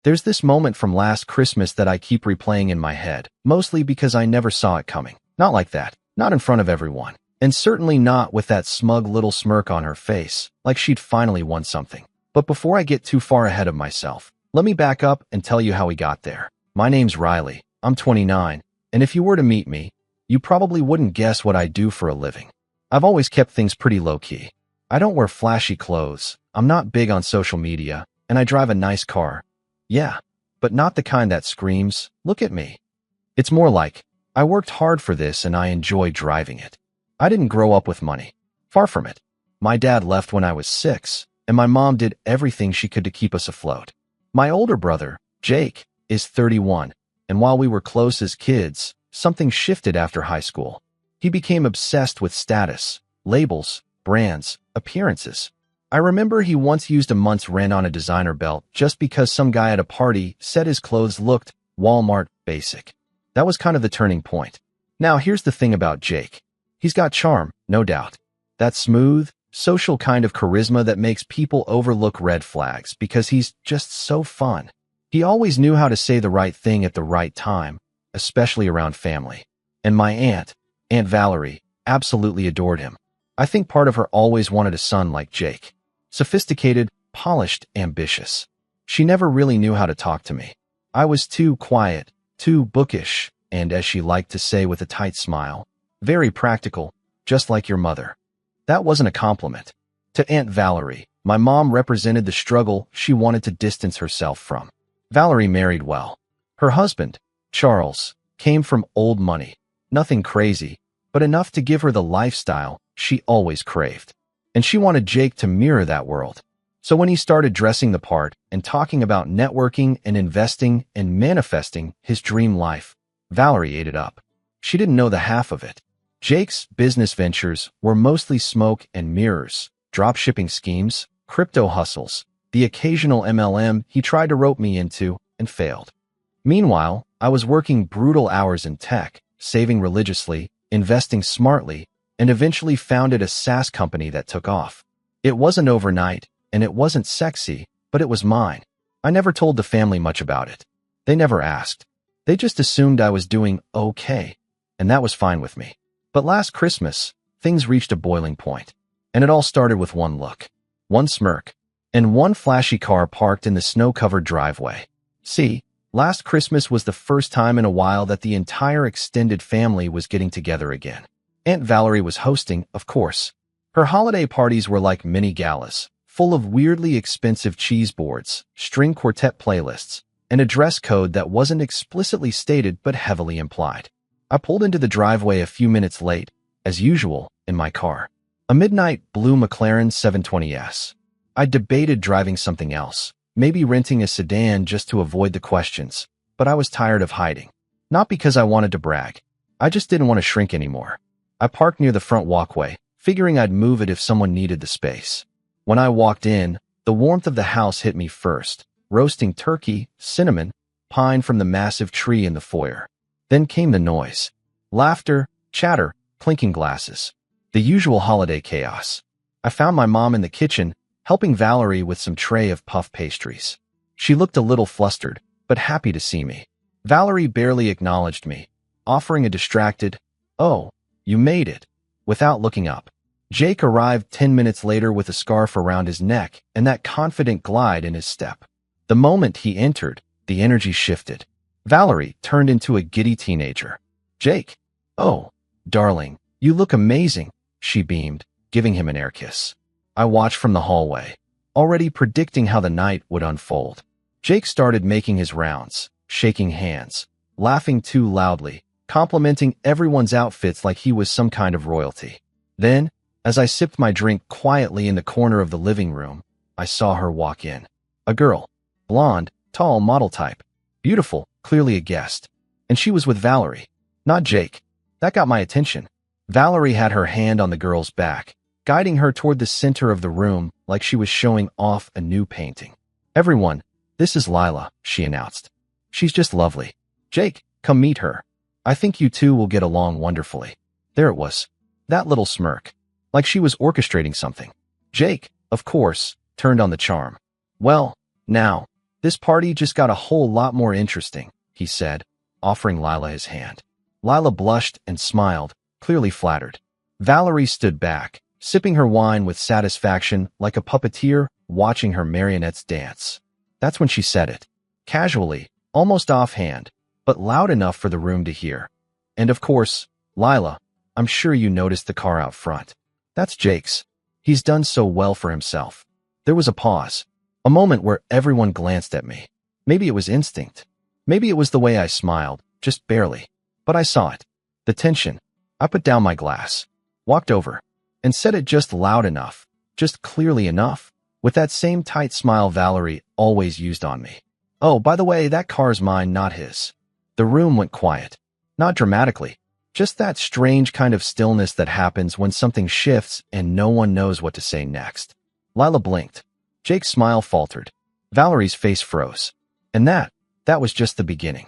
There's this moment from last Christmas that I keep replaying in my head, mostly because I never saw it coming. Not like that, not in front of everyone, and certainly not with that smug little smirk on her face, like she'd finally won something. But before I get too far ahead of myself, let me back up and tell you how we got there. My name's Riley, I'm 29, and if you were to meet me, you probably wouldn't guess what I do for a living. I've always kept things pretty low-key. I don't wear flashy clothes, I'm not big on social media, and I drive a nice car. Yeah, but not the kind that screams, "Look at me." It's more like, I worked hard for this and I enjoy driving it. I didn't grow up with money. Far from it. My dad left when I was 6, and my mom did everything she could to keep us afloat. My older brother, Jake, is 31, and while we were close as kids, something shifted after high school. He became obsessed with status, labels, brands, appearances. I remember he once used a month's rent on a designer belt just because some guy at a party said his clothes looked Walmart basic. That was kind of the turning point. Now here's the thing about Jake. He's got charm, no doubt. That smooth, social kind of charisma that makes people overlook red flags because he's just so fun. He always knew how to say the right thing at the right time, especially around family. And my Aunt Valerie, absolutely adored him. I think part of her always wanted a son like Jake. Sophisticated, polished, ambitious. She never really knew how to talk to me. I was too quiet, too bookish, and as she liked to say with a tight smile, very practical, just like your mother. That wasn't a compliment. To Aunt Valerie, my mom represented the struggle she wanted to distance herself from. Valerie married well. Her husband, Charles, came from old money. Nothing crazy, but enough to give her the lifestyle she always craved. And she wanted Jake to mirror that world. So when he started dressing the part and talking about networking and investing and manifesting his dream life, Valerie ate it up. She didn't know the half of it. Jake's business ventures were mostly smoke and mirrors, drop-shipping schemes, crypto hustles, the occasional MLM he tried to rope me into and failed. Meanwhile, I was working brutal hours in tech, saving religiously, investing smartly, and eventually founded a SaaS company that took off. It wasn't overnight, and it wasn't sexy, but it was mine. I never told the family much about it. They never asked. They just assumed I was doing okay, and that was fine with me. But last Christmas, things reached a boiling point, and it all started with one look, one smirk, and one flashy car parked in the snow-covered driveway. See, last Christmas was the first time in a while that the entire extended family was getting together again. Aunt Valerie was hosting, of course. Her holiday parties were like mini galas, full of weirdly expensive cheese boards, string quartet playlists, and a dress code that wasn't explicitly stated but heavily implied. I pulled into the driveway a few minutes late, as usual, in my car. A midnight blue McLaren 720S. I debated driving something else, maybe renting a sedan just to avoid the questions, but I was tired of hiding. Not because I wanted to brag. I just didn't want to shrink anymore. I parked near the front walkway, figuring I'd move it if someone needed the space. When I walked in, the warmth of the house hit me first. Roasting turkey, cinnamon, pine from the massive tree in the foyer. Then came the noise. Laughter, chatter, clinking glasses. The usual holiday chaos. I found my mom in the kitchen, helping Valerie with some tray of puff pastries. She looked a little flustered, but happy to see me. Valerie barely acknowledged me, offering a distracted, "Oh, you made it," without looking up. Jake arrived 10 minutes later with a scarf around his neck and that confident glide in his step. The moment he entered, the energy shifted. Valerie turned into a giddy teenager. "Jake, oh, darling, you look amazing," she beamed, giving him an air kiss. I watched from the hallway, already predicting how the night would unfold. Jake started making his rounds, shaking hands, laughing too loudly, complimenting everyone's outfits like he was some kind of royalty. Then, as I sipped my drink quietly in the corner of the living room, I saw her walk in. A girl. Blonde, tall, model type. Beautiful, clearly a guest. And she was with Valerie, not Jake. That got my attention. Valerie had her hand on the girl's back, guiding her toward the center of the room like she was showing off a new painting. "Everyone, this is Lila," she announced. "She's just lovely. Jake, come meet her. I think you two will get along wonderfully." There it was. That little smirk. Like she was orchestrating something. Jake, of course, turned on the charm. "Well, now, This party just got a whole lot more interesting, he said, offering Lila his hand. Lila blushed and smiled, clearly flattered. Valerie stood back, sipping her wine with satisfaction like a puppeteer watching her marionettes dance. That's when she said it. Casually, almost offhand, but loud enough for the room to hear. And of course, Lila, I'm sure you noticed the car out front. That's Jake's. He's done so well for himself. There was a pause. A moment where everyone glanced at me. Maybe it was instinct. Maybe it was the way I smiled, just barely. But I saw it. The tension. I put down my glass, walked over, and said it just loud enough, just clearly enough, with that same tight smile Valerie always used on me. Oh, by the way, that car's mine, not his. The room went quiet. Not dramatically. Just that strange kind of stillness that happens when something shifts and no one knows what to say next. Lila blinked. Jake's smile faltered. Valerie's face froze. And that was just the beginning.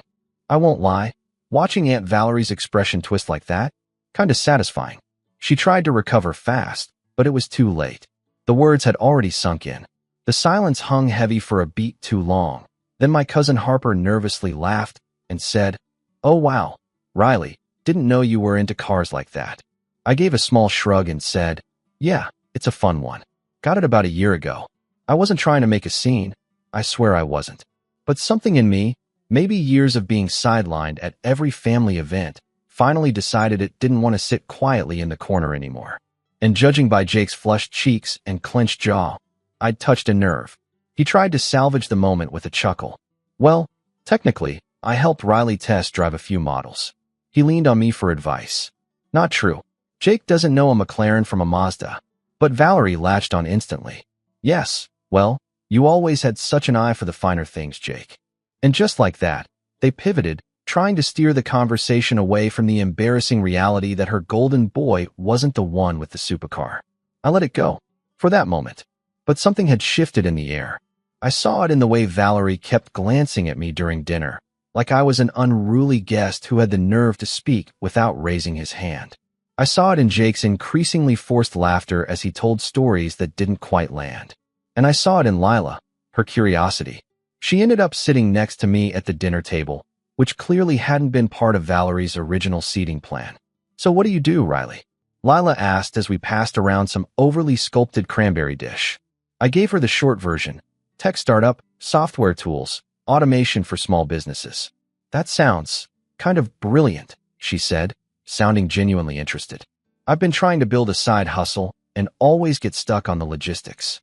I won't lie. Watching Aunt Valerie's expression twist like that, kinda satisfying. She tried to recover fast, but it was too late. The words had already sunk in. The silence hung heavy for a beat too long. Then my cousin Harper nervously laughed and said, "Oh wow, Riley, didn't know you were into cars like that." I gave a small shrug and said, "Yeah, it's a fun one. Got it about a year ago." I wasn't trying to make a scene. I swear I wasn't. But something in me, maybe years of being sidelined at every family event, finally decided it didn't want to sit quietly in the corner anymore. And judging by Jake's flushed cheeks and clenched jaw, I'd touched a nerve. He tried to salvage the moment with a chuckle. Well, technically, I helped Riley test drive a few models. He leaned on me for advice. Not true. Jake doesn't know a McLaren from a Mazda. But Valerie latched on instantly. Yes, well, you always had such an eye for the finer things, Jake. And just like that, they pivoted, trying to steer the conversation away from the embarrassing reality that her golden boy wasn't the one with the supercar. I let it go, for that moment. But something had shifted in the air. I saw it in the way Valerie kept glancing at me during dinner, like I was an unruly guest who had the nerve to speak without raising his hand. I saw it in Jake's increasingly forced laughter as he told stories that didn't quite land. And I saw it in Lila, her curiosity. She ended up sitting next to me at the dinner table, which clearly hadn't been part of Valerie's original seating plan. "So what do you do, Riley?" Lila asked as we passed around some overly sculpted cranberry dish. I gave her the short version: tech startup, software tools, automation for small businesses. "That sounds kind of brilliant," she said, sounding genuinely interested. "I've been trying to build a side hustle and always get stuck on the logistics."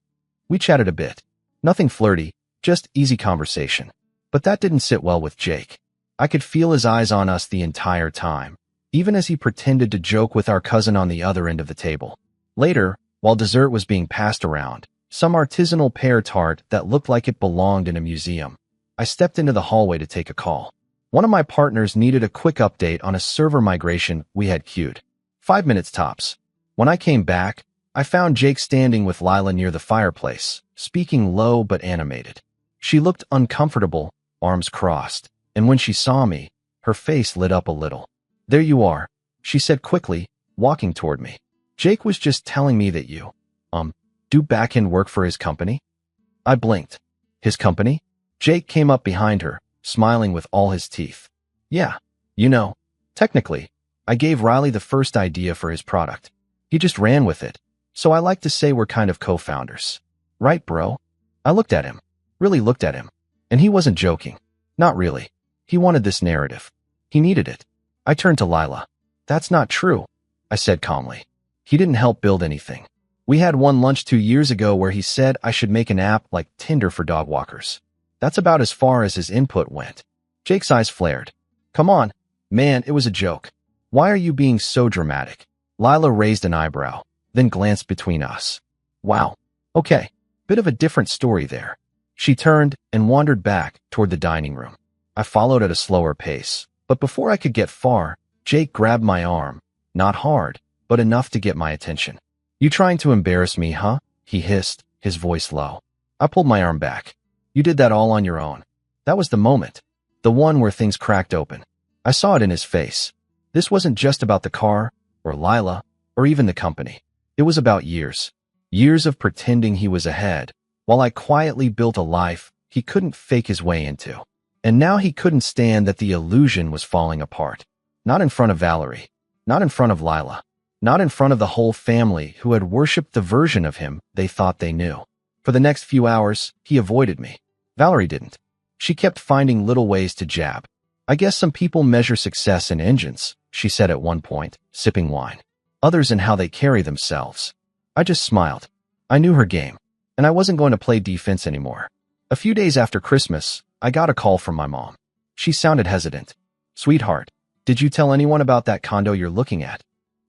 We chatted a bit. Nothing flirty, just easy conversation. But that didn't sit well with Jake. I could feel his eyes on us the entire time, even as he pretended to joke with our cousin on the other end of the table. Later, while dessert was being passed around, some artisanal pear tart that looked like it belonged in a museum, I stepped into the hallway to take a call. One of my partners needed a quick update on a server migration we had queued. 5 minutes tops. When I came back, I found Jake standing with Lila near the fireplace, speaking low but animated. She looked uncomfortable, arms crossed, and when she saw me, her face lit up a little. "There you are," she said quickly, walking toward me. "Jake was just telling me that you, do back-end work for his company?" I blinked. "His company?" Jake came up behind her, smiling with all his teeth. "Yeah, you know, technically, I gave Riley the first idea for his product. He just ran with it, so I like to say we're kind of co-founders. Right, bro?" I looked at him, really looked at him, and he wasn't joking. Not really. He wanted this narrative. He needed it. I turned to Lila. "That's not true," I said calmly. "He didn't help build anything. We had one lunch 2 years ago where he said I should make an app like Tinder for dog walkers. That's about as far as his input went." Jake's eyes flared. "Come on, man, it was a joke. Why are you being so dramatic?" Lila raised an eyebrow, then glanced between us. "Wow. Okay, bit of a different story there." She turned and wandered back toward the dining room. I followed at a slower pace, but before I could get far, Jake grabbed my arm, not hard, but enough to get my attention. "You trying to embarrass me, huh?" he hissed, his voice low. I pulled my arm back. "You did that all on your own." That was the moment, the one where things cracked open. I saw it in his face. This wasn't just about the car, or Lila, or even the company. It was about years. Years of pretending he was ahead, while I quietly built a life he couldn't fake his way into. And now he couldn't stand that the illusion was falling apart. Not in front of Valerie. Not in front of Lila. Not in front of the whole family who had worshipped the version of him they thought they knew. For the next few hours, he avoided me. Valerie didn't. She kept finding little ways to jab. I guess some people measure success in engines, she said at one point, sipping wine. Others in how they carry themselves. I just smiled. I knew her game, and I wasn't going to play defense anymore. A few days after Christmas, I got a call from my mom. She sounded hesitant. Sweetheart, did you tell anyone about that condo you're looking at?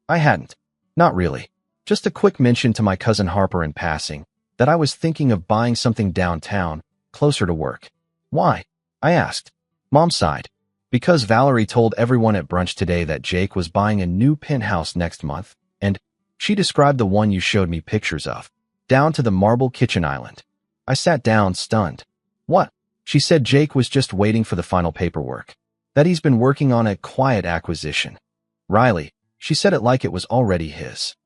I hadn't. Not really. Just a quick mention to my cousin Harper in passing, that I was thinking of buying something downtown, closer to work. Why? I asked. Mom sighed. Because Valerie told everyone at brunch today that Jake was buying a new penthouse next month, and she described the one you showed me pictures of, down to the marble kitchen island. I sat down, stunned. What? She said Jake was just waiting for the final paperwork, that he's been working on a quiet acquisition. Riley, she said it like it was already his.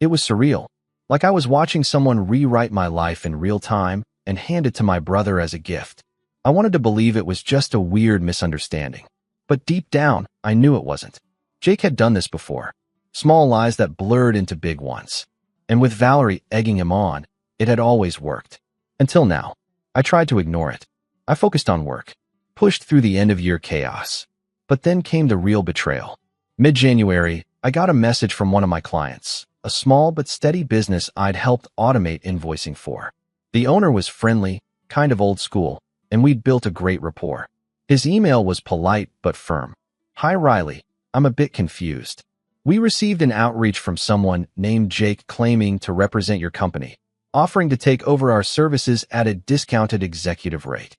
It was surreal, like I was watching someone rewrite my life in real time and hand it to my brother as a gift. I wanted to believe it was just a weird misunderstanding. But deep down, I knew it wasn't. Jake had done this before. Small lies that blurred into big ones. And with Valerie egging him on, it had always worked. Until now. I tried to ignore it. I focused on work. Pushed through the end-of-year chaos. But then came the real betrayal. Mid-January, I got a message from one of my clients, a small but steady business I'd helped automate invoicing for. The owner was friendly, kind of old school, and we'd built a great rapport. His email was polite but firm. Hi Riley, I'm a bit confused. We received an outreach from someone named Jake claiming to represent your company, offering to take over our services at a discounted executive rate.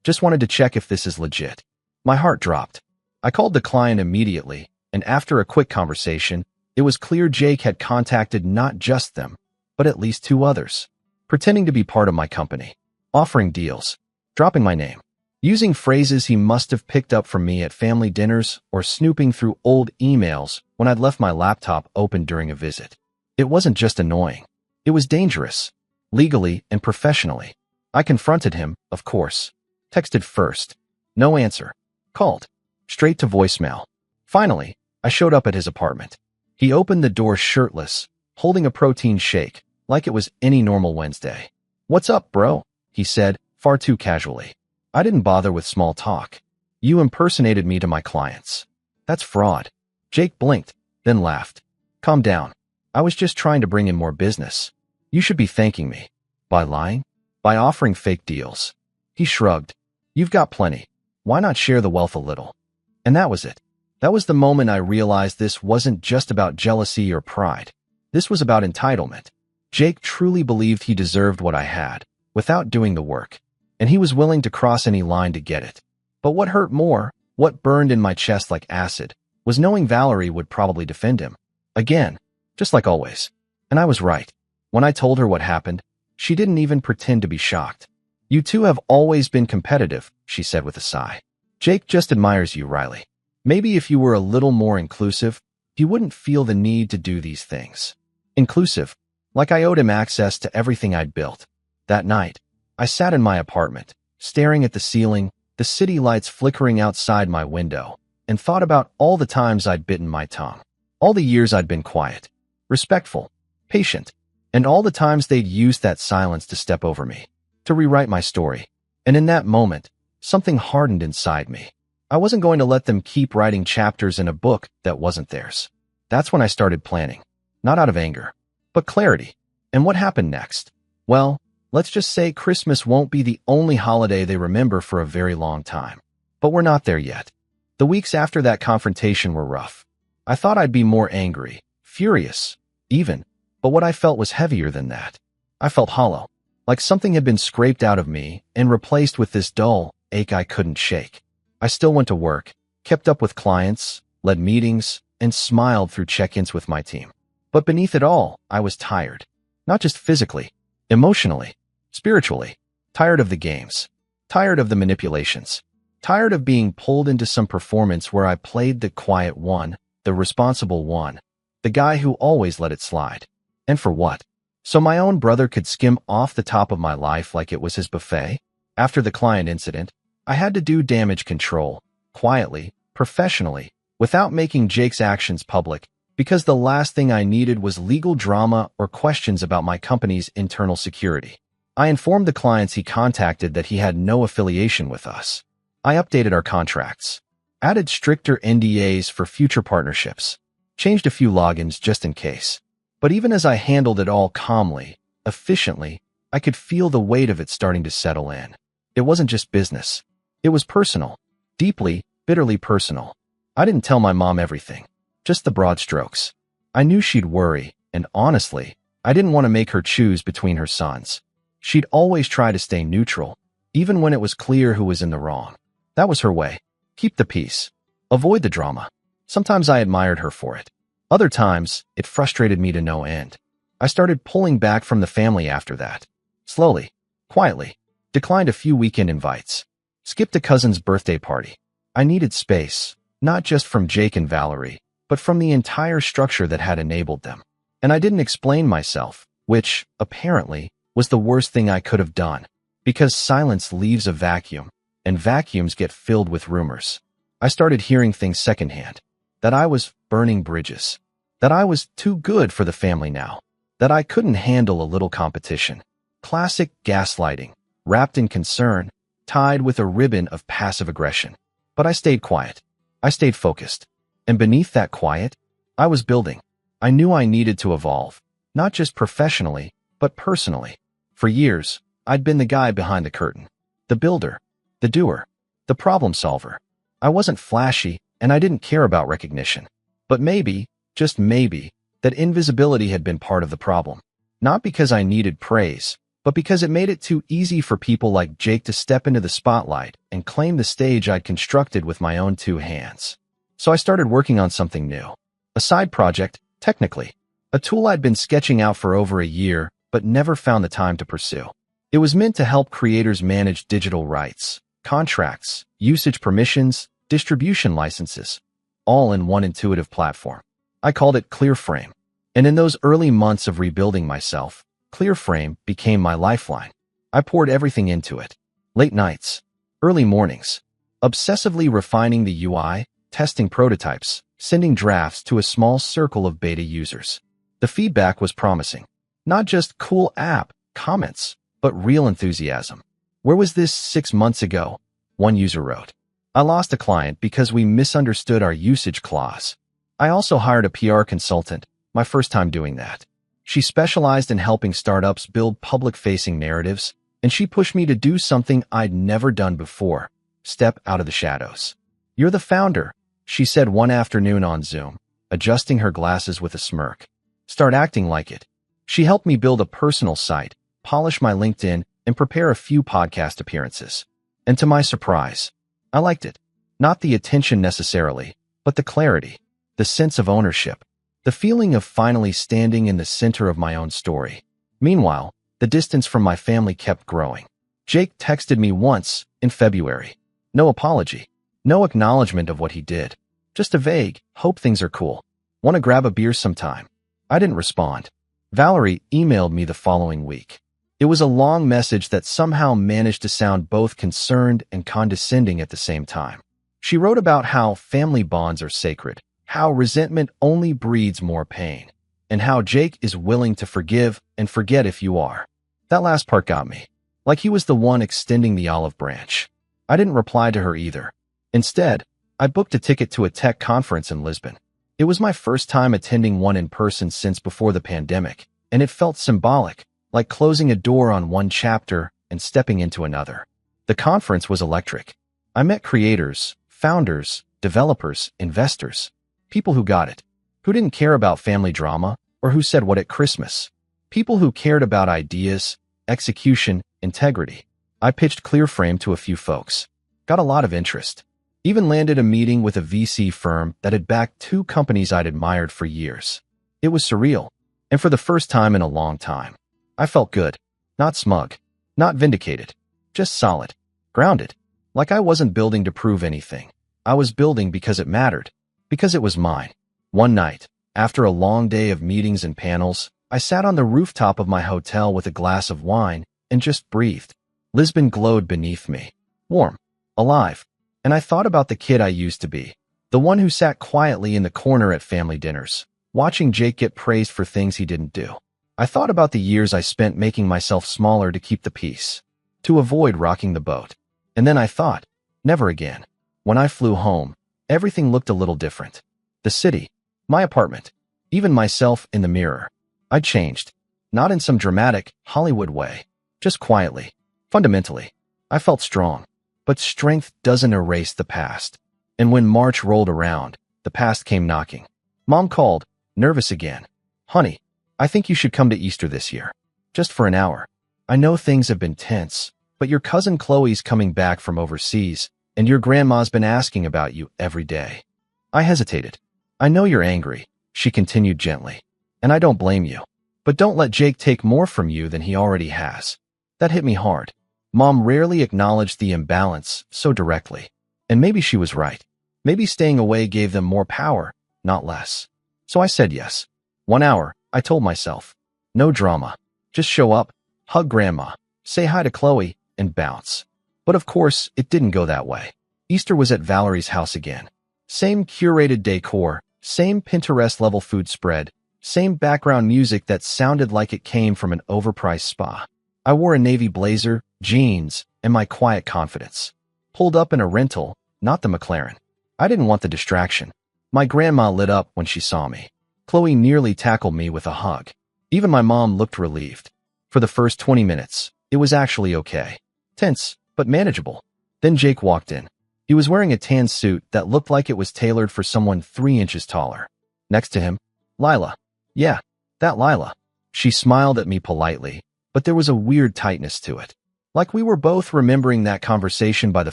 Just wanted to check if this is legit. My heart dropped. I called the client immediately, and after a quick conversation, it was clear Jake had contacted not just them, but at least 2 others, pretending to be part of my company, offering deals, dropping my name, using phrases he must have picked up from me at family dinners or snooping through old emails when I'd left my laptop open during a visit. It wasn't just annoying. It was dangerous, legally and professionally. I confronted him, of course. Texted first. No answer. Called. Straight to voicemail. Finally, I showed up at his apartment. He opened the door shirtless, holding a protein shake, like it was any normal Wednesday. What's up, bro? He said, far too casually. I didn't bother with small talk. You impersonated me to my clients. That's fraud. Jake blinked, then laughed. Calm down. I was just trying to bring in more business. You should be thanking me. By lying? By offering fake deals. He shrugged. You've got plenty. Why not share the wealth a little? And that was it. That was the moment I realized this wasn't just about jealousy or pride. This was about entitlement. Jake truly believed he deserved what I had, without doing the work. And he was willing to cross any line to get it. But what hurt more, what burned in my chest like acid, was knowing Valerie would probably defend him. Again, just like always. And I was right. When I told her what happened, she didn't even pretend to be shocked. You two have always been competitive, she said with a sigh. Jake just admires you, Riley. Maybe if you were a little more inclusive, he wouldn't feel the need to do these things. Inclusive, like I owed him access to everything I'd built. That night, I sat in my apartment, staring at the ceiling, the city lights flickering outside my window, and thought about all the times I'd bitten my tongue. All the years I'd been quiet, respectful, patient, and all the times they'd used that silence to step over me, to rewrite my story. And in that moment, something hardened inside me. I wasn't going to let them keep writing chapters in a book that wasn't theirs. That's when I started planning. Not out of anger, but clarity. And what happened next? Well, let's just say Christmas won't be the only holiday they remember for a very long time. But we're not there yet. The weeks after that confrontation were rough. I thought I'd be more angry, furious, even, but what I felt was heavier than that. I felt hollow, like something had been scraped out of me and replaced with this dull ache I couldn't shake. I still went to work, kept up with clients, led meetings, and smiled through check-ins with my team. But beneath it all, I was tired. Not just physically, emotionally, spiritually. Tired of the games. Tired of the manipulations. Tired of being pulled into some performance where I played the quiet one, the responsible one, the guy who always let it slide. And for what? So my own brother could skim off the top of my life like it was his buffet? After the client incident, I had to do damage control, quietly, professionally, without making Jake's actions public, because the last thing I needed was legal drama or questions about my company's internal security. I informed the clients he contacted that he had no affiliation with us. I updated our contracts, added stricter NDAs for future partnerships, changed a few logins just in case. But even as I handled it all calmly, efficiently, I could feel the weight of it starting to settle in. It wasn't just business. It was personal. Deeply, bitterly personal. I didn't tell my mom everything. Just the broad strokes. I knew she'd worry, and honestly, I didn't want to make her choose between her sons. She'd always try to stay neutral, even when it was clear who was in the wrong. That was her way. Keep the peace. Avoid the drama. Sometimes I admired her for it. Other times, it frustrated me to no end. I started pulling back from the family after that. Slowly, quietly, declined a few weekend invites. Skipped a cousin's birthday party. I needed space, not just from Jake and Valerie, but from the entire structure that had enabled them. And I didn't explain myself, which, apparently, was the worst thing I could have done, because silence leaves a vacuum, and vacuums get filled with rumors. I started hearing things secondhand, that I was burning bridges, that I was too good for the family now, that I couldn't handle a little competition. Classic gaslighting, wrapped in concern, tied with a ribbon of passive aggression. But I stayed quiet. I stayed focused. And beneath that quiet, I was building. I knew I needed to evolve, not just professionally, but personally. For years, I'd been the guy behind the curtain, the builder, the doer, the problem solver. I wasn't flashy, and I didn't care about recognition. But maybe, just maybe, that invisibility had been part of the problem. Not because I needed praise, but because it made it too easy for people like Jake to step into the spotlight and claim the stage I'd constructed with my own two hands. So I started working on something new. A side project, technically. A tool I'd been sketching out for over a year, but never found the time to pursue. It was meant to help creators manage digital rights, contracts, usage permissions, distribution licenses, all in one intuitive platform. I called it ClearFrame. And in those early months of rebuilding myself, ClearFrame became my lifeline. I poured everything into it. Late nights, early mornings, obsessively refining the UI, testing prototypes, sending drafts to a small circle of beta users. The feedback was promising. Not just cool app comments, but real enthusiasm. Where was this 6 months ago? One user wrote. I lost a client because we misunderstood our usage clause. I also hired a PR consultant, my first time doing that. She specialized in helping startups build public-facing narratives, and she pushed me to do something I'd never done before, step out of the shadows. You're the founder, she said one afternoon on Zoom, adjusting her glasses with a smirk. Start acting like it. She helped me build a personal site, polish my LinkedIn, and prepare a few podcast appearances. And to my surprise, I liked it. Not the attention necessarily, but the clarity, the sense of ownership. The feeling of finally standing in the center of my own story. Meanwhile, the distance from my family kept growing. Jake texted me once, in February. No apology. No acknowledgement of what he did. Just a vague, hope things are cool. Want to grab a beer sometime? I didn't respond. Valerie emailed me the following week. It was a long message that somehow managed to sound both concerned and condescending at the same time. She wrote about how family bonds are sacred, how resentment only breeds more pain, and how Jake is willing to forgive and forget if you are. That last part got me. Like he was the one extending the olive branch. I didn't reply to her either. Instead, I booked a ticket to a tech conference in Lisbon. It was my first time attending one in person since before the pandemic, and it felt symbolic, like closing a door on one chapter and stepping into another. The conference was electric. I met creators, founders, developers, investors. People who got it, who didn't care about family drama, or who said what at Christmas. People who cared about ideas, execution, integrity. I pitched ClearFrame to a few folks. Got a lot of interest. Even landed a meeting with a VC firm that had backed 2 companies I'd admired for years. It was surreal, and for the first time in a long time. I felt good. Not smug. Not vindicated. Just solid. Grounded. Like I wasn't building to prove anything. I was building because it mattered. Because it was mine. One night, after a long day of meetings and panels, I sat on the rooftop of my hotel with a glass of wine and just breathed. Lisbon glowed beneath me. Warm. Alive. And I thought about the kid I used to be. The one who sat quietly in the corner at family dinners, watching Jake get praised for things he didn't do. I thought about the years I spent making myself smaller to keep the peace, to avoid rocking the boat. And then I thought, never again. When I flew home, everything looked a little different. The city, my apartment, even myself in the mirror. I'd changed. Not in some dramatic, Hollywood way. Just quietly. Fundamentally. I felt strong. But strength doesn't erase the past. And when March rolled around, the past came knocking. Mom called, nervous again. Honey, I think you should come to Easter this year. Just for an hour. I know things have been tense, but your cousin Chloe's coming back from overseas, and your grandma's been asking about you every day. I hesitated. I know you're angry, she continued gently. And I don't blame you. But don't let Jake take more from you than he already has. That hit me hard. Mom rarely acknowledged the imbalance so directly. And maybe she was right. Maybe staying away gave them more power, not less. So I said yes. 1 hour, I told myself. No drama. Just show up, hug grandma, say hi to Chloe, and bounce. But of course, it didn't go that way. Easter was at Valerie's house again. Same curated decor, same Pinterest-level food spread, same background music that sounded like it came from an overpriced spa. I wore a navy blazer, jeans, and my quiet confidence. Pulled up in a rental, not the McLaren. I didn't want the distraction. My grandma lit up when she saw me. Chloe nearly tackled me with a hug. Even my mom looked relieved. For the first 20 minutes, it was actually okay. Tense, but manageable. Then Jake walked in. He was wearing a tan suit that looked like it was tailored for someone 3 inches taller. Next to him, Lila. Yeah, that Lila. She smiled at me politely, but there was a weird tightness to it. Like we were both remembering that conversation by the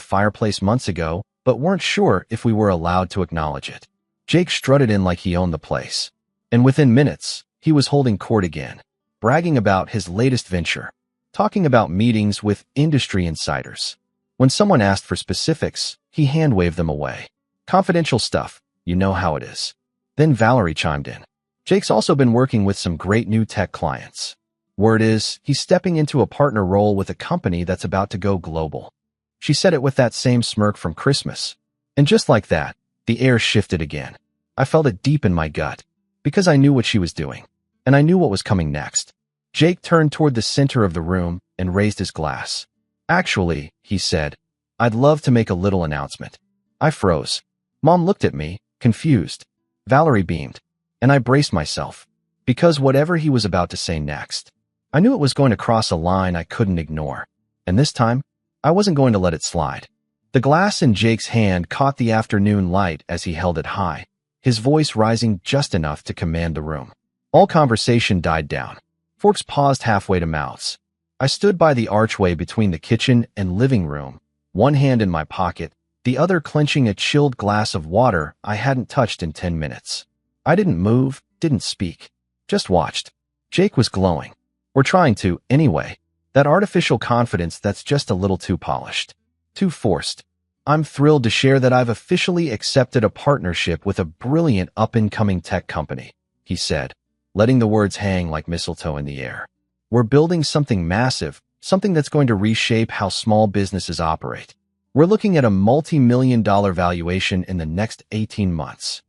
fireplace months ago, but weren't sure if we were allowed to acknowledge it. Jake strutted in like he owned the place. And within minutes, he was holding court again, bragging about his latest venture, talking about meetings with industry insiders. When someone asked for specifics, he hand-waved them away. Confidential stuff, you know how it is. Then Valerie chimed in. Jake's also been working with some great new tech clients. Word is, he's stepping into a partner role with a company that's about to go global. She said it with that same smirk from Christmas. And just like that, the air shifted again. I felt it deep in my gut, because I knew what she was doing, and I knew what was coming next. Jake turned toward the center of the room and raised his glass. Actually, he said, I'd love to make a little announcement. I froze. Mom looked at me, confused. Valerie beamed, and I braced myself, because whatever he was about to say next, I knew it was going to cross a line I couldn't ignore. And this time, I wasn't going to let it slide. The glass in Jake's hand caught the afternoon light as he held it high, his voice rising just enough to command the room. All conversation died down. Forks paused halfway to mouths. I stood by the archway between the kitchen and living room, one hand in my pocket, the other clenching a chilled glass of water I hadn't touched in 10 minutes. I didn't move, didn't speak, just watched. Jake was glowing. Or trying to, anyway. That artificial confidence that's just a little too polished. Too forced. I'm thrilled to share that I've officially accepted a partnership with a brilliant up-and-coming tech company, he said, letting the words hang like mistletoe in the air. We're building something massive, something that's going to reshape how small businesses operate. We're looking at a multi-million-dollar valuation in the next 18 months.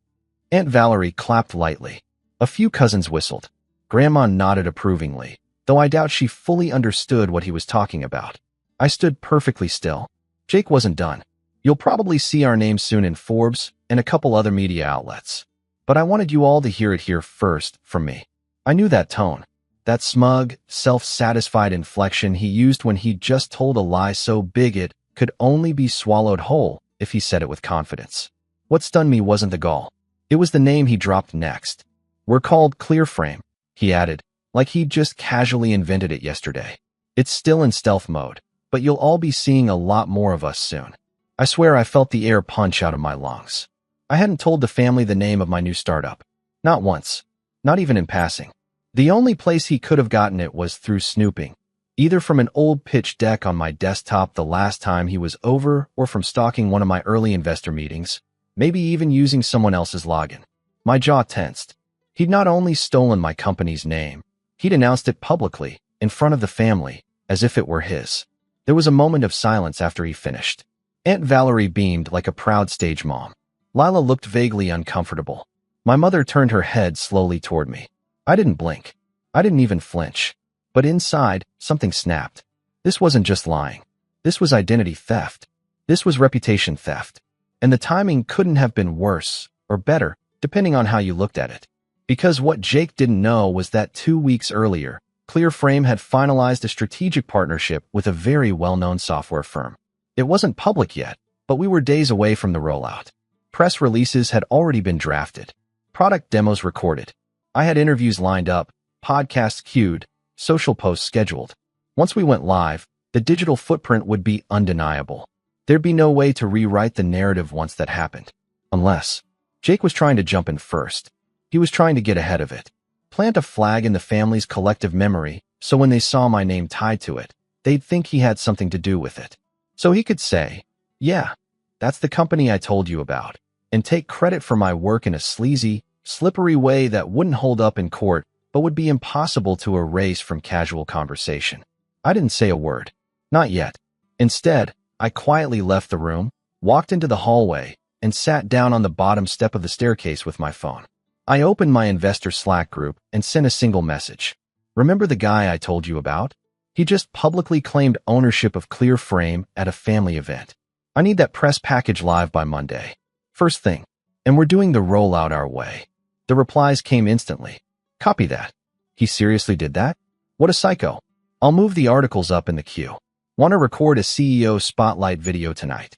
Aunt Valerie clapped lightly. A few cousins whistled. Grandma nodded approvingly, though I doubt she fully understood what he was talking about. I stood perfectly still. Jake wasn't done. You'll probably see our name soon in Forbes and a couple other media outlets. But I wanted you all to hear it here first from me. I knew that tone, that smug, self-satisfied inflection he used when he just told a lie so big it could only be swallowed whole if he said it with confidence. What stunned me wasn't the gall. It was the name he dropped next. We're called Clearframe, he added, like he'd just casually invented it yesterday. It's still in stealth mode, but you'll all be seeing a lot more of us soon. I swear I felt the air punch out of my lungs. I hadn't told the family the name of my new startup. Not once. Not even in passing. The only place he could have gotten it was through snooping, either from an old pitch deck on my desktop the last time he was over or from stalking one of my early investor meetings, maybe even using someone else's login. My jaw tensed. He'd not only stolen my company's name, he'd announced it publicly, in front of the family, as if it were his. There was a moment of silence after he finished. Aunt Valerie beamed like a proud stage mom. Lila looked vaguely uncomfortable. My mother turned her head slowly toward me. I didn't blink. I didn't even flinch. But inside, something snapped. This wasn't just lying. This was identity theft. This was reputation theft. And the timing couldn't have been worse, or better, depending on how you looked at it. Because what Jake didn't know was that 2 weeks earlier, Clearframe had finalized a strategic partnership with a very well-known software firm. It wasn't public yet, but we were days away from the rollout. Press releases had already been drafted. Product demos recorded. I had interviews lined up, podcasts queued, social posts scheduled. Once we went live, the digital footprint would be undeniable. There'd be no way to rewrite the narrative once that happened. Unless Jake was trying to jump in first. He was trying to get ahead of it. Plant a flag in the family's collective memory, so when they saw my name tied to it, they'd think he had something to do with it. So he could say, yeah, that's the company I told you about, and take credit for my work in a sleazy, slippery way that wouldn't hold up in court, but would be impossible to erase from casual conversation. I didn't say a word. Not yet. Instead, I quietly left the room, walked into the hallway, and sat down on the bottom step of the staircase with my phone. I opened my investor Slack group and sent a single message. Remember the guy I told you about? He just publicly claimed ownership of Clearframe at a family event. I need that press package live by Monday. First thing. And we're doing the rollout our way. The replies came instantly. Copy that. He seriously did that? What a psycho. I'll move the articles up in the queue. Want to record a CEO spotlight video tonight?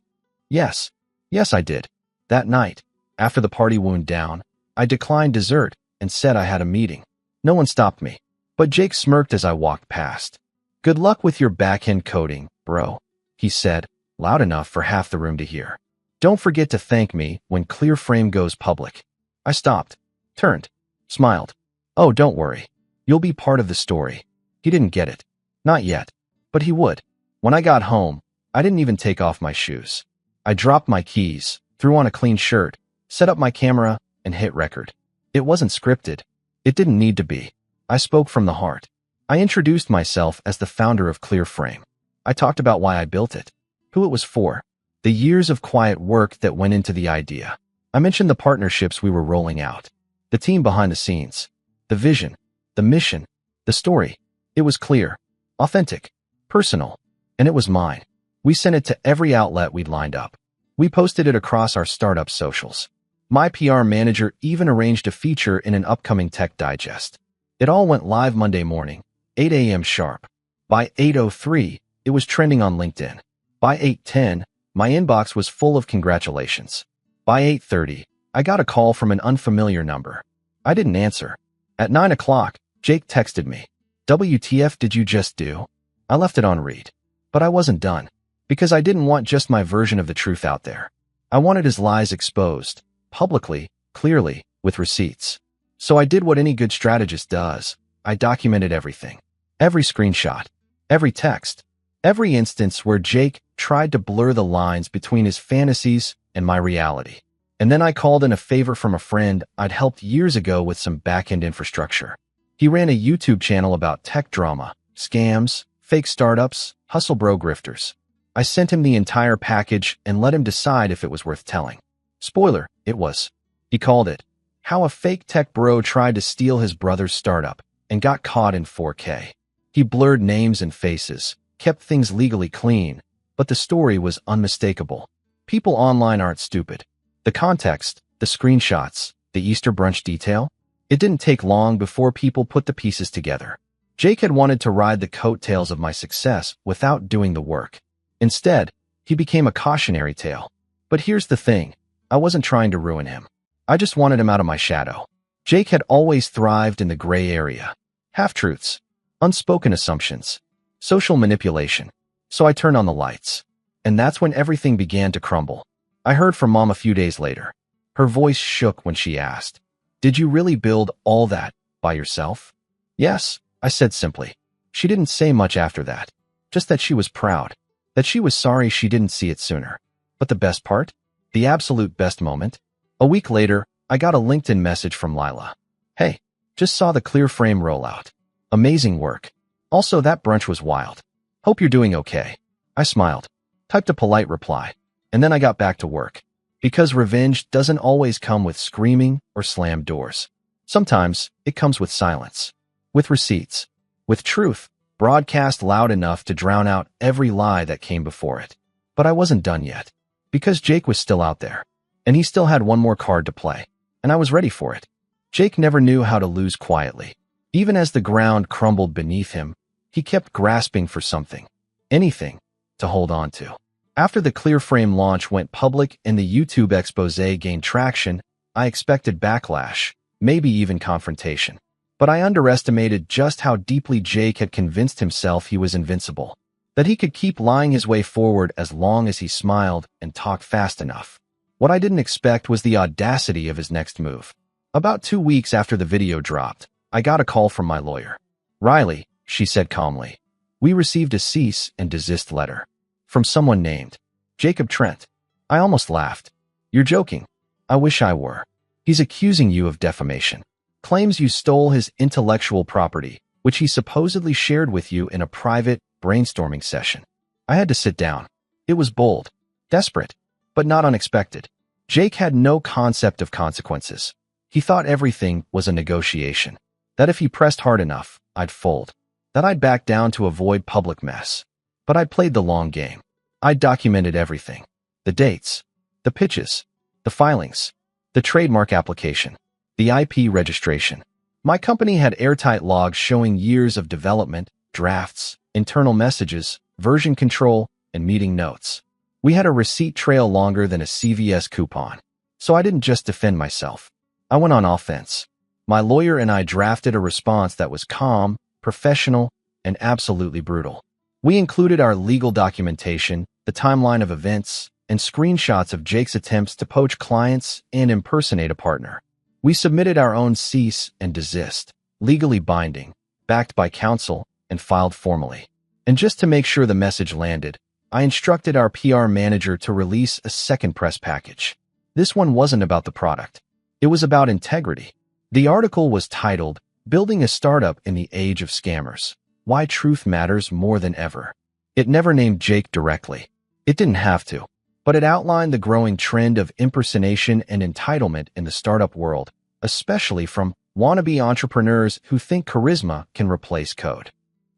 Yes. Yes, I did. That night, after the party wound down, I declined dessert and said I had a meeting. No one stopped me, but Jake smirked as I walked past. Good luck with your back-end coding, bro, he said, loud enough for half the room to hear. Don't forget to thank me when Clearframe goes public. I stopped, turned, smiled. Oh, don't worry. You'll be part of the story. He didn't get it. Not yet. But he would. When I got home, I didn't even take off my shoes. I dropped my keys, threw on a clean shirt, set up my camera, and hit record. It wasn't scripted. It didn't need to be. I spoke from the heart. I introduced myself as the founder of Clearframe. I talked about why I built it, who it was for, the years of quiet work that went into the idea. I mentioned the partnerships we were rolling out, the team behind the scenes, the vision, the mission, the story. It was clear, authentic, personal, and it was mine. We sent it to every outlet we'd lined up. We posted it across our startup socials. My PR manager even arranged a feature in an upcoming tech digest. It all went live Monday morning, 8 a.m. sharp. By 8:03, it was trending on LinkedIn. By 8:10, my inbox was full of congratulations. By 8:30, I got a call from an unfamiliar number. I didn't answer. At 9 o'clock, Jake texted me. WTF did you just do? I left it on read. But I wasn't done. Because I didn't want just my version of the truth out there. I wanted his lies exposed. Publicly, clearly, with receipts. So I did what any good strategist does. I documented everything. Every screenshot. Every text. Every instance where Jake tried to blur the lines between his fantasies and my reality. And then I called in a favor from a friend I'd helped years ago with some back-end infrastructure. He ran a YouTube channel about tech drama, scams, fake startups, hustle bro grifters. I sent him the entire package and let him decide if it was worth telling. Spoiler, it was. He called it, How a Fake Tech Bro Tried to Steal His Brother's Startup and Got Caught in 4K. He blurred names and faces, kept things legally clean, but the story was unmistakable. People online aren't stupid. The context, the screenshots, the Easter brunch detail, it didn't take long before people put the pieces together. Jake had wanted to ride the coattails of my success without doing the work. Instead, he became a cautionary tale. But here's the thing. I wasn't trying to ruin him. I just wanted him out of my shadow. Jake had always thrived in the gray area. Half-truths, unspoken assumptions, social manipulation. So I turned on the lights. And that's when everything began to crumble. I heard from Mom a few days later. Her voice shook when she asked, Did you really build all that by yourself? Yes, I said simply. She didn't say much after that. Just that she was proud. That she was sorry she didn't see it sooner. But the best part? The absolute best moment? A week later, I got a LinkedIn message from Lila. Hey, just saw the Clearframe rollout. Amazing work. Also, that brunch was wild. Hope you're doing okay. I smiled, typed a polite reply, and then I got back to work. Because revenge doesn't always come with screaming or slammed doors. Sometimes it comes with silence, with receipts, with truth, broadcast loud enough to drown out every lie that came before it. But I wasn't done yet, because Jake was still out there, and he still had one more card to play, and I was ready for it. Jake never knew how to lose quietly. Even as the ground crumbled beneath him, he kept grasping for something, anything, to hold on to. After the Clearframe launch went public and the YouTube expose gained traction, I expected backlash, maybe even confrontation. But I underestimated just how deeply Jake had convinced himself he was invincible, that he could keep lying his way forward as long as he smiled and talked fast enough. What I didn't expect was the audacity of his next move. About 2 weeks after the video dropped, I got a call from my lawyer. "Riley," she said calmly, "we received a cease and desist letter. From someone named Jacob Trent." I almost laughed. "You're joking." "I wish I were. He's accusing you of defamation. Claims you stole his intellectual property, which he supposedly shared with you in a private brainstorming session." I had to sit down. It was bold, desperate, but not unexpected. Jake had no concept of consequences. He thought everything was a negotiation, that if he pressed hard enough, I'd fold, that I'd back down to avoid public mess. But I played the long game. I documented everything. The dates, the pitches, the filings, the trademark application, the IP registration. My company had airtight logs showing years of development, drafts, internal messages, version control, and meeting notes. We had a receipt trail longer than a CVS coupon. So I didn't just defend myself. I went on offense. My lawyer and I drafted a response that was calm, professional, and absolutely brutal. We included our legal documentation, the timeline of events, and screenshots of Jake's attempts to poach clients and impersonate a partner. We submitted our own cease and desist, legally binding, backed by counsel, and filed formally. And just to make sure the message landed, I instructed our PR manager to release a second press package. This one wasn't about the product. It was about integrity. The article was titled, "Building a Startup in the Age of Scammers: Why Truth Matters More Than Ever." It never named Jake directly. It didn't have to. But it outlined the growing trend of impersonation and entitlement in the startup world, especially from wannabe entrepreneurs who think charisma can replace code.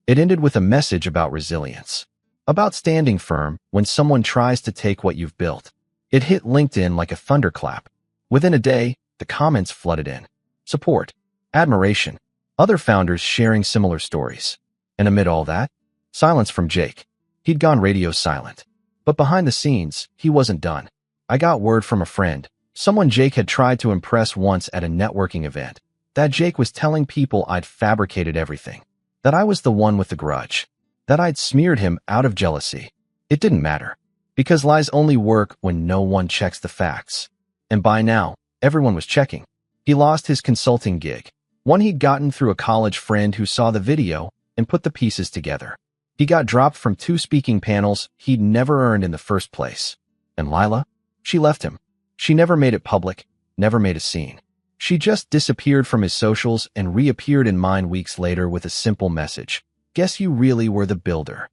It ended with a message about resilience, about standing firm when someone tries to take what you've built. It hit LinkedIn like a thunderclap. Within a day, the comments flooded in. Support, admiration, other founders sharing similar stories. And amid all that, silence from Jake. He'd gone radio silent. But behind the scenes, he wasn't done. I got word from a friend, someone Jake had tried to impress once at a networking event, that Jake was telling people I'd fabricated everything, that I was the one with the grudge, that I'd smeared him out of jealousy. It didn't matter, because lies only work when no one checks the facts. And by now, everyone was checking. He lost his consulting gig, one he'd gotten through a college friend who saw the video and put the pieces together. He got dropped from 2 speaking panels he'd never earned in the first place. And Lila? She left him. She never made it public, never made a scene. She just disappeared from his socials and reappeared in mine weeks later with a simple message. "Guess you really were the builder."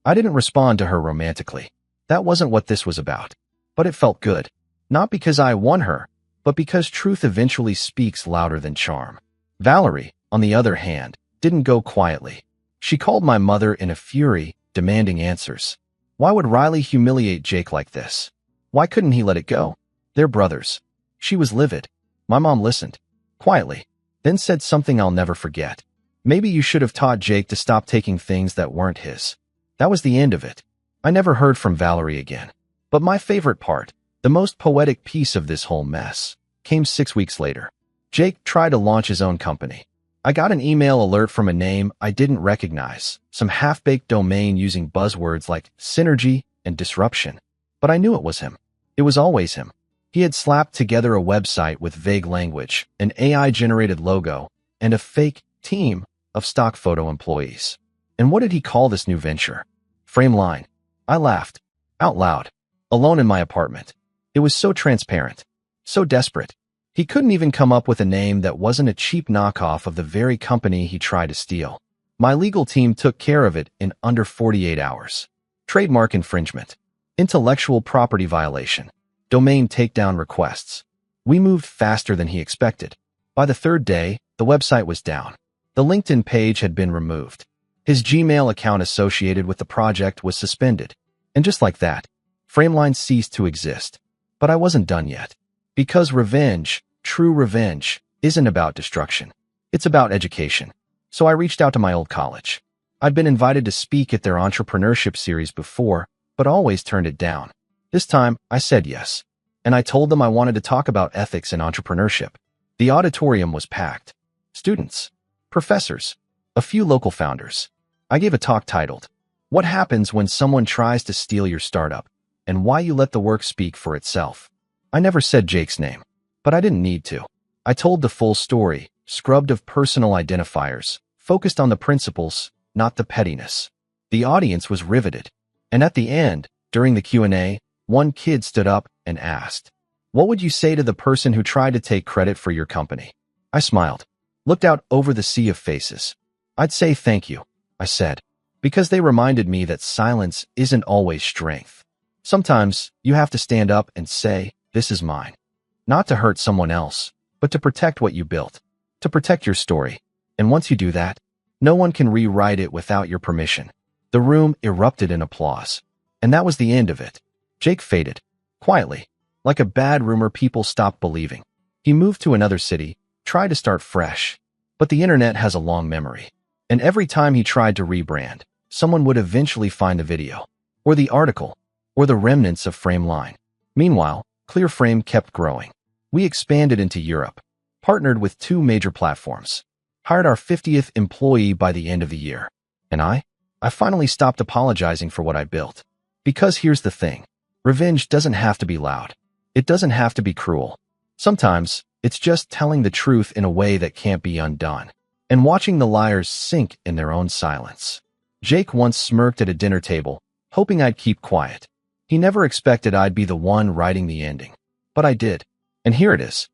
I didn't respond to her romantically. That wasn't what this was about. But it felt good. Not because I won her, but because truth eventually speaks louder than charm. Valerie, on the other hand, didn't go quietly. She called my mother in a fury, demanding answers. Why would Riley humiliate Jake like this? Why couldn't he let it go? They're brothers. She was livid. My mom listened, quietly, then said something I'll never forget. "Maybe you should have taught Jake to stop taking things that weren't his." That was the end of it. I never heard from Valerie again. But my favorite part, the most poetic piece of this whole mess, came 6 weeks later. Jake tried to launch his own company. I got an email alert from a name I didn't recognize, some half-baked domain using buzzwords like synergy and disruption. But I knew it was him. It was always him. He had slapped together a website with vague language, an AI-generated logo, and a fake team of stock photo employees. And what did he call this new venture? Frameline. I laughed. Out loud. Alone in my apartment. It was so transparent. So desperate. He couldn't even come up with a name that wasn't a cheap knockoff of the very company he tried to steal. My legal team took care of it in under 48 hours. trademark infringement, intellectual property violation, domain takedown requests. We moved faster than he expected. By the third day, the website was down. The LinkedIn page had been removed. His Gmail account associated with the project was suspended. And just like that, Frameline ceased to exist. But I wasn't done yet. Because revenge, true revenge, isn't about destruction. It's about education. So I reached out to my old college. I'd been invited to speak at their entrepreneurship series before, but always turned it down. This time, I said yes. And I told them I wanted to talk about ethics and entrepreneurship. The auditorium was packed. Students, professors, a few local founders. I gave a talk titled, "What Happens When Someone Tries to Steal Your Startup, and Why You Let the Work Speak for Itself." I never said Jake's name, but I didn't need to. I told the full story, scrubbed of personal identifiers, focused on the principles, not the pettiness. The audience was riveted. And at the end, during the Q&A, one kid stood up and asked, "What would you say to the person who tried to take credit for your company?" I smiled, looked out over the sea of faces. "I'd say thank you," I said, because they reminded me that silence isn't always strength. Sometimes you have to stand up and say, "This is mine." Not to hurt someone else, but to protect what you built, to protect your story. And once you do that, no one can rewrite it without your permission. The room erupted in applause. And that was the end of it. Jake faded, quietly. Like a bad rumor, people stopped believing. He moved to another city, tried to start fresh. But the internet has a long memory. And every time he tried to rebrand, someone would eventually find the video, or the article, or the remnants of Frameline. Meanwhile, Clearframe kept growing. We expanded into Europe, partnered with 2 major platforms, hired our 50th employee by the end of the year. And I finally stopped apologizing for what I built. Because here's the thing. Revenge doesn't have to be loud. It doesn't have to be cruel. Sometimes, it's just telling the truth in a way that can't be undone, and watching the liars sink in their own silence. Jake once smirked at a dinner table, hoping I'd keep quiet. He never expected I'd be the one writing the ending. But I did. And here it is.